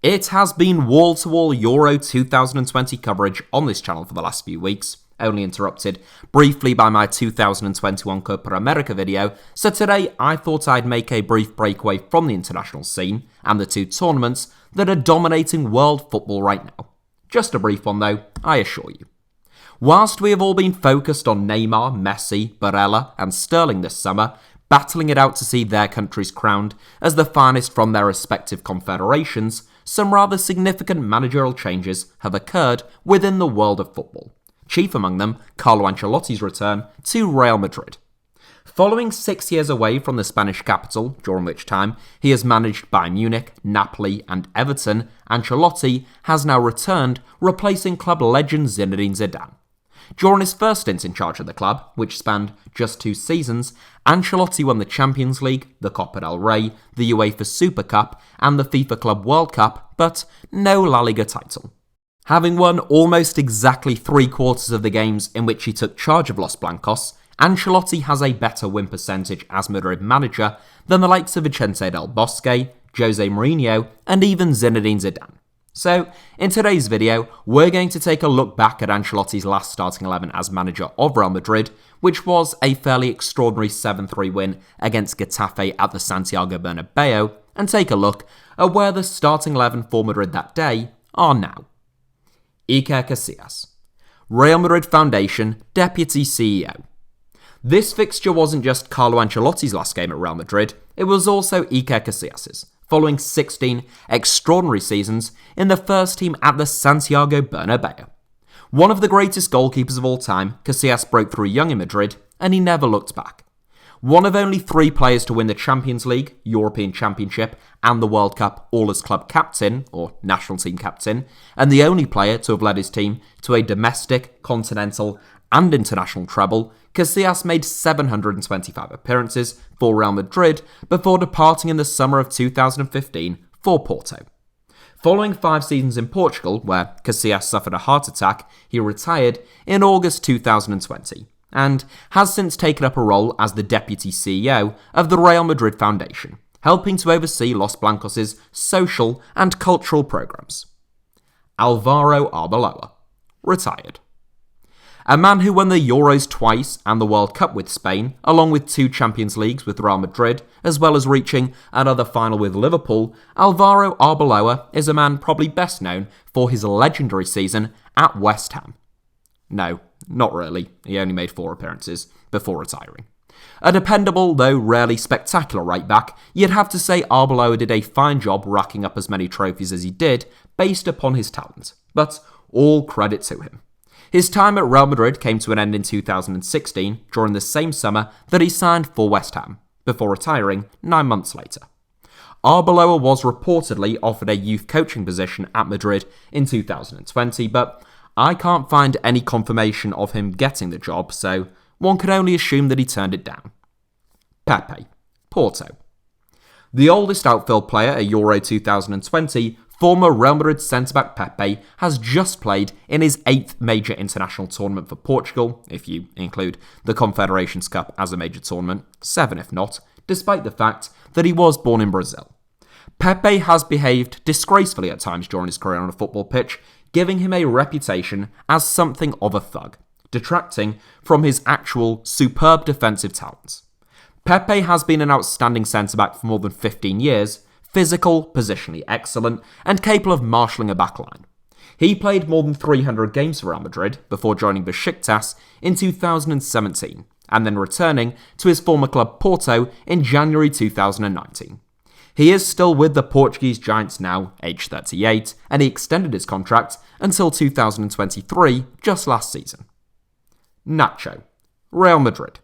It has been wall-to-wall Euro 2020 coverage on this channel for the last few weeks, only interrupted briefly by my 2021 Copa America video, so today I thought I'd make a brief breakaway from the international scene and the two tournaments that are dominating world football right now. Just a brief one though, I assure you. Whilst we have all been focused on Neymar, Messi, Barella and Sterling this summer, battling it out to see their countries crowned as the finest from their respective confederations, some rather significant managerial changes have occurred within the world of football. Chief among them, Carlo Ancelotti's return to Real Madrid. Following 6 years away from the Spanish capital, during which time he has managed Bayern Munich, Napoli and Everton, Ancelotti has now returned, replacing club legend Zinedine Zidane. During his first stint in charge of the club, which spanned just 2 seasons, Ancelotti won the Champions League, the Copa del Rey, the UEFA Super Cup and the FIFA Club World Cup, but no La Liga title. Having won almost exactly 3/4 of the games in which he took charge of Los Blancos, Ancelotti has a better win percentage as Madrid manager than the likes of Vicente del Bosque, Jose Mourinho and even Zinedine Zidane. So, in today's video, we're going to take a look back at Ancelotti's last starting 11 as manager of Real Madrid, which was a fairly extraordinary 7-3 win against Getafe at the Santiago Bernabeu, and take a look at where the starting 11 for Madrid that day are now. Iker Casillas, Real Madrid Foundation Deputy CEO. This fixture wasn't just Carlo Ancelotti's last game at Real Madrid, it was also Iker Casillas's, following 16 extraordinary seasons in the first team at the Santiago Bernabeu. One of the greatest goalkeepers of all time, Casillas broke through young in Madrid, and he never looked back. One of only 3 players to win the Champions League, European Championship, and the World Cup all as club captain, or national team captain, and the only player to have led his team to a domestic, continental, and international treble, Casillas made 725 appearances for Real Madrid before departing in the summer of 2015 for Porto. Following 5 seasons in Portugal, where Casillas suffered a heart attack, he retired in August 2020 and has since taken up a role as the Deputy CEO of the Real Madrid Foundation, helping to oversee Los Blancos' social and cultural programs. Alvaro Arbeloa, retired. A man who won the Euros twice and the World Cup with Spain, along with 2 Champions Leagues with Real Madrid, as well as reaching another final with Liverpool, Alvaro Arbeloa is a man probably best known for his legendary season at West Ham. No, not really. He only made 4 appearances before retiring. A dependable, though rarely spectacular right-back, you'd have to say Arbeloa did a fine job racking up as many trophies as he did, based upon his talent. But all credit to him. His time at Real Madrid came to an end in 2016, during the same summer that he signed for West Ham, before retiring 9 months later. Arbeloa was reportedly offered a youth coaching position at Madrid in 2020, but I can't find any confirmation of him getting the job, so one can only assume that he turned it down. Pepe Porto. The oldest outfield player at Euro 2020, former Real Madrid centre-back Pepe has just played in his 8th major international tournament for Portugal, if you include the Confederations Cup as a major tournament, 7 if not, despite the fact that he was born in Brazil. Pepe has behaved disgracefully at times during his career on a football pitch, giving him a reputation as something of a thug, detracting from his actual superb defensive talents. Pepe has been an outstanding centre-back for more than 15 years, physical, positionally excellent, and capable of marshalling a backline. He played more than 300 games for Real Madrid before joining Besiktas in 2017, and then returning to his former club Porto in January 2019. He is still with the Portuguese giants now, age 38, and he extended his contract until 2023, just last season. Nacho, Real Madrid.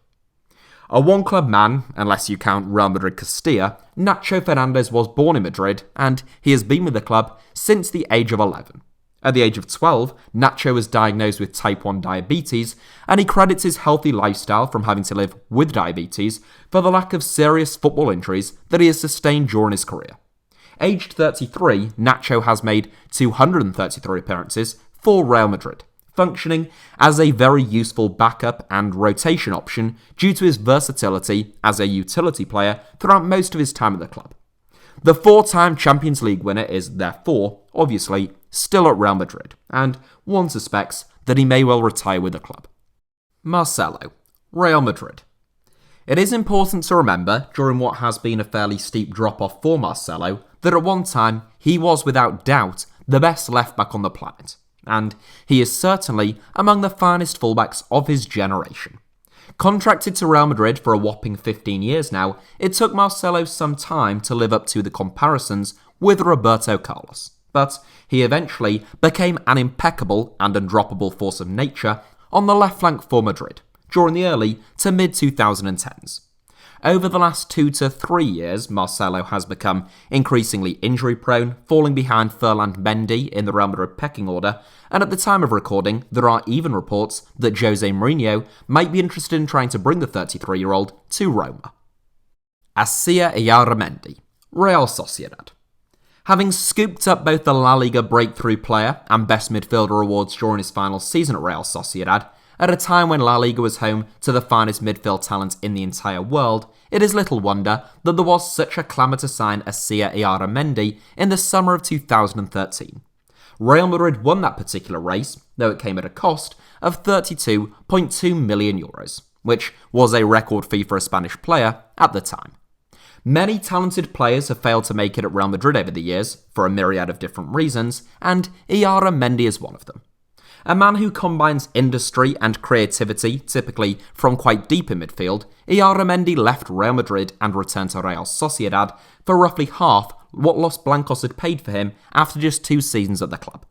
A one-club man, unless you count Real Madrid Castilla, Nacho Hernandez was born in Madrid and he has been with the club since the age of 11. At the age of 12, Nacho was diagnosed with type 1 diabetes and he credits his healthy lifestyle from having to live with diabetes for the lack of serious football injuries that he has sustained during his career. Aged 33, Nacho has made 233 appearances for Real Madrid, functioning as a very useful backup and rotation option due to his versatility as a utility player throughout most of his time at the club. The 4-time Champions League winner is, therefore, obviously, still at Real Madrid, and one suspects that he may well retire with the club. Marcelo, Real Madrid. It is important to remember, during what has been a fairly steep drop-off for Marcelo, that at one time he was without doubt the best left-back on the planet, and he is certainly among the finest fullbacks of his generation. Contracted to Real Madrid for a whopping 15 years now, it took Marcelo some time to live up to the comparisons with Roberto Carlos, but he eventually became an impeccable and undroppable force of nature on the left flank for Madrid during the early to mid-2010s. Over the last 2 to 3 years, Marcelo has become increasingly injury-prone, falling behind Ferland Mendy in the Real Madrid pecking order, and at the time of recording, there are even reports that Jose Mourinho might be interested in trying to bring the 33-year-old to Roma. Asier Iarramendi, Real Sociedad. Having scooped up both the La Liga Breakthrough Player and Best Midfielder awards during his final season at Real Sociedad, at a time when La Liga was home to the finest midfield talent in the entire world, it is little wonder that there was such a clamour to sign Asier Iarramendi in the summer of 2013. Real Madrid won that particular race, though it came at a cost of €32.2 million, which was a record fee for a Spanish player at the time. Many talented players have failed to make it at Real Madrid over the years, for a myriad of different reasons, and Iarramendi is one of them. A man who combines industry and creativity, typically from quite deep in midfield, Iarramendi left Real Madrid and returned to Real Sociedad for roughly half what Los Blancos had paid for him after just 2 seasons at the club.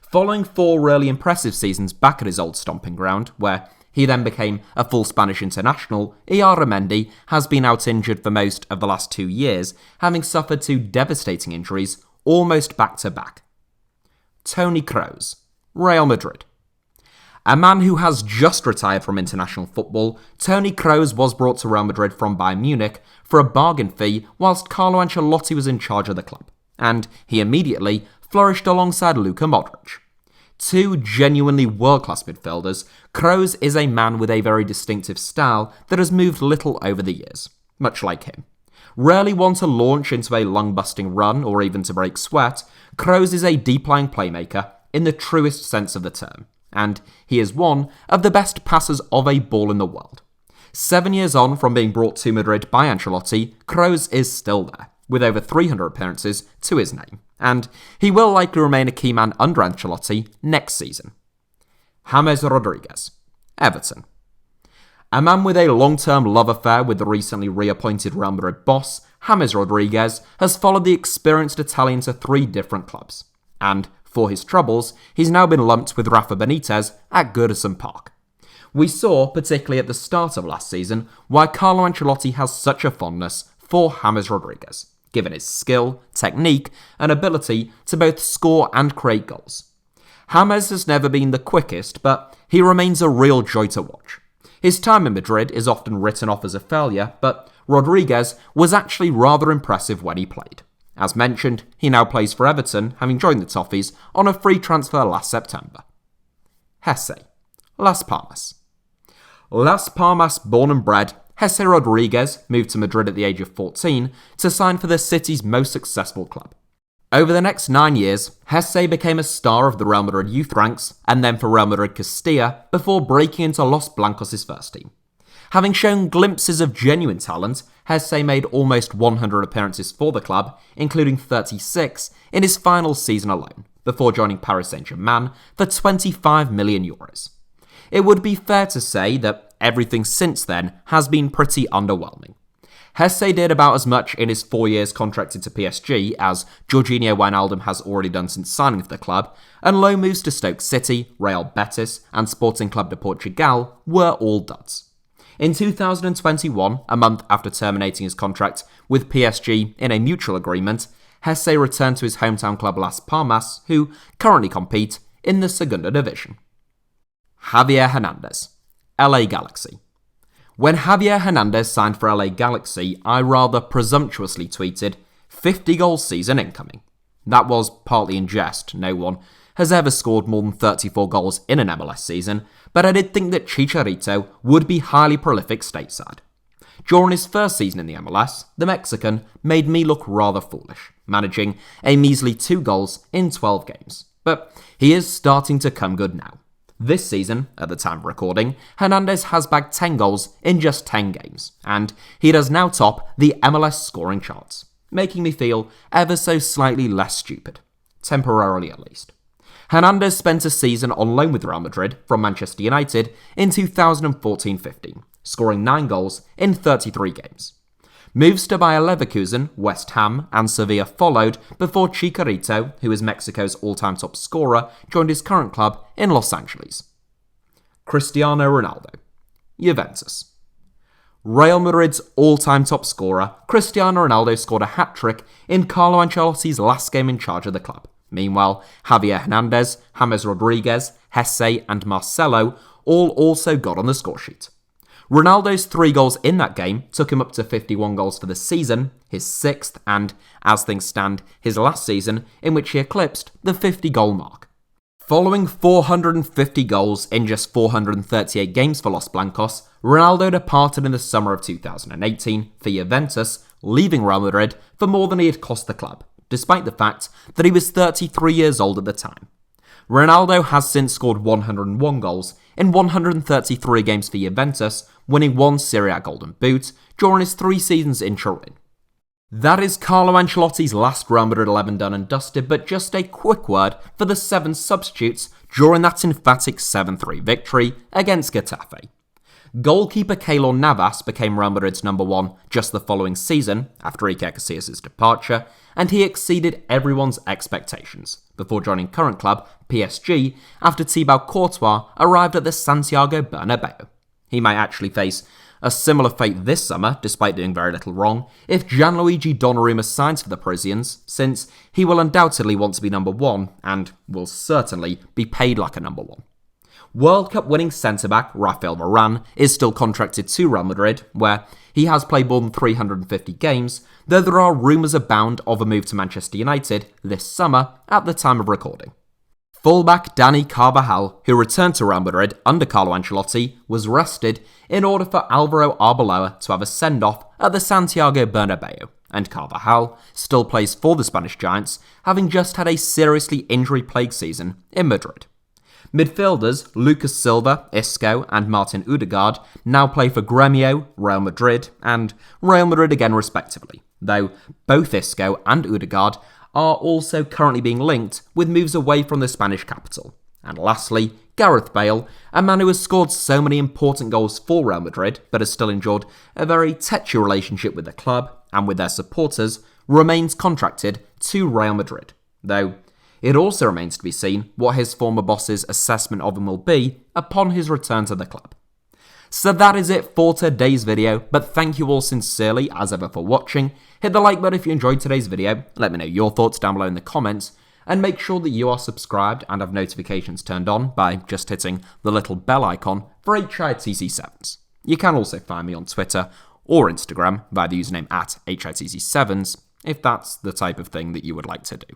Following 4 really impressive seasons back at his old stomping ground, where he then became a full Spanish international, Iarramendi has been out injured for most of the last 2 years, having suffered 2 devastating injuries almost back-to-back. Toni Kroos, Real Madrid. A man who has just retired from international football, Toni Kroos was brought to Real Madrid from Bayern Munich for a bargain fee whilst Carlo Ancelotti was in charge of the club, and he immediately flourished alongside Luka Modric. 2 genuinely world-class midfielders, Kroos is a man with a very distinctive style that has moved little over the years, much like him. Rarely one to launch into a lung-busting run or even to break sweat, Kroos is a deep-lying playmaker in the truest sense of the term, and he is one of the best passers of a ball in the world. 7 years on from being brought to Madrid by Ancelotti, Kroos is still there, with over 300 appearances to his name, and he will likely remain a key man under Ancelotti next season. James Rodriguez, Everton. A man with a long-term love affair with the recently reappointed Real Madrid boss, James Rodriguez has followed the experienced Italian to 3 different clubs, and for his troubles, he's now been lumped with Rafa Benitez at Goodison Park. We saw, particularly at the start of last season, why Carlo Ancelotti has such a fondness for James Rodriguez, given his skill, technique, and ability to both score and create goals. James has never been the quickest, but he remains a real joy to watch. His time in Madrid is often written off as a failure, but Rodriguez was actually rather impressive when he played. As mentioned, he now plays for Everton, having joined the Toffees on a free transfer last September. HITC, Las Palmas. Las Palmas born and bred, HITC Rodriguez moved to Madrid at the age of 14 to sign for the city's most successful club. Over the next 9 years, HITC became a star of the Real Madrid youth ranks and then for Real Madrid Castilla before breaking into Los Blancos' first team. Having shown glimpses of genuine talent, HITC made almost 100 appearances for the club, including 36 in his final season alone, before joining Paris Saint-Germain for €25 million. It would be fair to say that everything since then has been pretty underwhelming. HITC did about as much in his 4 years contracted to PSG as Jorginho Wijnaldum has already done since signing for the club, and loan moves to Stoke City, Real Betis, and Sporting Club de Portugal were all duds. In 2021, a month after terminating his contract with PSG in a mutual agreement, HITC returned to his hometown club Las Palmas, who currently compete in the Segunda Division. Javier Hernandez, LA Galaxy. When Javier Hernandez signed for LA Galaxy, I rather presumptuously tweeted, 50 goal season incoming. That was partly in jest, no one has ever scored more than 34 goals in an MLS season, but I did think that Chicharito would be highly prolific stateside. during his first season in the MLS, the Mexican made me look rather foolish, managing a measly 2 goals in 12 games. But he is starting to come good now. This season, at the time of recording, Hernandez has bagged 10 goals in just 10 games, and he does now top the MLS scoring charts, making me feel ever so slightly less stupid. Temporarily at least. Hernandez spent a season on loan with Real Madrid from Manchester United in 2014-15, scoring 9 goals in 33 games. Moves to Bayer Leverkusen, West Ham and Sevilla followed before Chicharito, who is Mexico's all-time top scorer, joined his current club in Los Angeles. Cristiano Ronaldo, Juventus. Real Madrid's all-time top scorer, Cristiano Ronaldo scored a hat-trick in Carlo Ancelotti's last game in charge of the club. Meanwhile, Javier Hernandez, James Rodriguez, Hesse and Marcelo all also got on the scoresheet. Ronaldo's 3 goals in that game took him up to 51 goals for the season, his 6th and, as things stand, his last season in which he eclipsed the 50-goal mark. Following 450 goals in just 438 games for Los Blancos, Ronaldo departed in the summer of 2018 for Juventus, leaving Real Madrid for more than he had cost the club, despite the fact that he was 33 years old at the time. Ronaldo has since scored 101 goals in 133 games for Juventus, winning 1 Serie A Golden Boot during his 3 seasons in Turin. That is Carlo Ancelotti's last Real Madrid 11 done and dusted, but just a quick word for the 7 substitutes during that emphatic 7-3 victory against Getafe. Goalkeeper Keylor Navas became Real Madrid's number 1 just the following season after Iker Casillas' departure, and he exceeded everyone's expectations before joining current club PSG after Thibaut Courtois arrived at the Santiago Bernabeu. He might actually face a similar fate this summer, despite doing very little wrong, if Gianluigi Donnarumma signs for the Parisians, since he will undoubtedly want to be number 1 and will certainly be paid like a number 1. World Cup winning centre-back Rafael Varane is still contracted to Real Madrid, where he has played more than 350 games, though there are rumours abound of a move to Manchester United this summer at the time of recording. Fullback Dani Carvajal, who returned to Real Madrid under Carlo Ancelotti, was rested in order for Alvaro Arbeloa to have a send-off at the Santiago Bernabeu, and Carvajal still plays for the Spanish Giants, having just had a seriously injury-plagued season in Madrid. Midfielders Lucas Silva, Isco and Martin Odegaard now play for Gremio, Real Madrid and Real Madrid again respectively, though both Isco and Odegaard are also currently being linked with moves away from the Spanish capital. And lastly, Gareth Bale, a man who has scored so many important goals for Real Madrid but has still enjoyed a very tetchy relationship with the club and with their supporters, remains contracted to Real Madrid, though it also remains to be seen what his former boss's assessment of him will be upon his return to the club. So that is it for today's video, but thank you all sincerely as ever for watching. Hit the like button if you enjoyed today's video, let me know your thoughts down below in the comments, and make sure that you are subscribed and have notifications turned on by just hitting the little bell icon for HITC Sevens. You can also find me on Twitter or Instagram via the username @HITC Sevens if that's the type of thing that you would like to do.